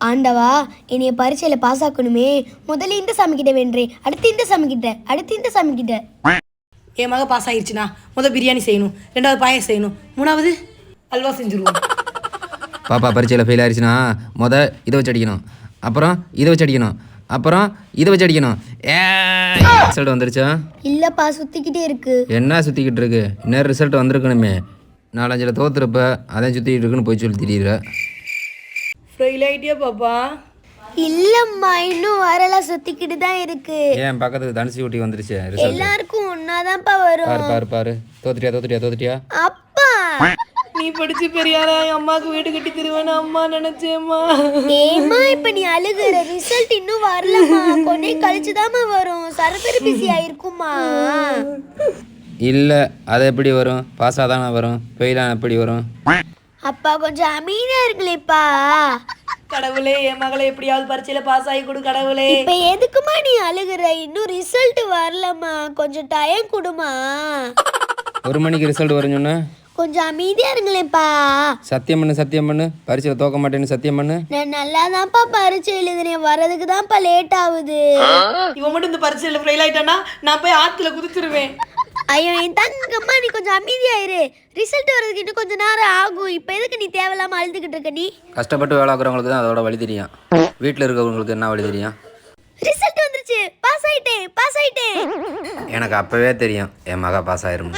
ஆண்டவா, என்னைய பரீட்சையில் பாஸ் ஆக்கணுமே. முதல்ல இந்த சாமிக்கிட்ட வேண்டேன், அடுத்து இந்த சாமிக்கிட்ட, அடுத்து இந்த சாமிக்கிட்ட. என் மக பாஸ் ஆகிடுச்சுன்னா முதல் பிரியாணி செய்யணும், 2வது பாயசம் செய்யணும், 3வது அல்வா செஞ்சுருவோம். பாப்பா பரீட்சையில் ஃபெயில் ஆயிடுச்சுன்னா இதை வச்சு அடிக்கணும், அப்புறம் இதை வச்சு அடிக்கணும், அப்புறம் இதை வச்சு அடிக்கணும். ரிசல்ட் வந்துருச்சா? இல்லைப்பா, சுற்றிக்கிட்டே இருக்கு. என்ன சுற்றிக்கிட்டு இருக்கு? இன்னும் ரிசல்ட் வந்திருக்கணுமே. 4-5 தோத்துருப்ப, அதான் சுற்றிக்கிட்டு இருக்குன்னு போய் சொல்லி தெரியுற. ஃபெயில் ஆகிட்டியா பாப்பா? இல்லம்மா, இன்னும் வரலாம், சுத்திக்கிட்டு தான் இருக்கு. ஏன் பக்கத்துக்கு தனுசி ஊட்டி வந்துருச்சு ரிசல்ட். எல்லாருக்கும் ஒன்னாதான்ப்பா வரும். பாரு பாரு பாரு, தோத்துட்டியா? அப்பா, நீ படிச்சு பெரியாரா அம்மாவுக்கு வீடு கட்டி தருவேன்னு அம்மா நினைச்சேம்மா. ஏமா இப்ப நீ அழுகுற? ரிசல்ட் இன்னும் வரலம்மா, கொஞ்ச கழிச்சுதாம்மா வரும். சரசரி பிஸி ஆயிருக்குமா? இல்லை, அது எப்படி வரும்? பாஸ் ஆதானே வரும், ஃபெயிலாக எப்படி வரும்? அப்பா கொஞ்சம் அமைதியா இருக்குல்லேப்பா. கடவுளே, என் மகளை எப்படியாவது பரீட்சையில பாஸ் ஆகி கொடு கடவுளே. இப்ப எதுக்குமா நீ அழுகுற? இன்னும் ரிசல்ட் வரலம்மா, கொஞ்சம் டைம் கொடுமா. 1 மணிக்கு ரிசல்ட் வரும் சொன்ன. கொஞ்சம் அமைதியா இருங்களேப்பா. சத்தியம் பண்ணு, பரீட்சையில் தோக்க மாட்டேன்னு சத்தியம் பண்ணு. நான் நல்லாதான்ப்பா பரீட்சை எழுதுறேன், வர்றதுக்கு தான்ப்பா லேட் ஆகுது. இவன் மட்டும் இந்த பரீட்சையில ஃபெயில் ஆயிட்டானா நான் போய் ஆத்துல குதிச்சிருவேன். ஐயோ என் தங்கம்மா, நீ கொஞ்சம் அமைதியாயிரு. ரிசல்ட் வர்றதுக்கு இன்னும் கொஞ்சம் நேரம் ஆகும். இப்போ எதுக்கு நீ தேவையில்லாம அழுதுகிட்டு இருக்க? நீ கஷ்டப்பட்டு வேலை ஆக்குறவங்களுக்கு தான் அதோட வழி தெரியும். வீட்டில் இருக்கிறவங்களுக்கு என்ன வழி தெரியும்? ரிசல்ட் வந்துருச்சு, பாஸ் ஆயிட்டேன். எனக்கு அப்பவே தெரியும் என் மகா பாஸ் ஆயிரும்.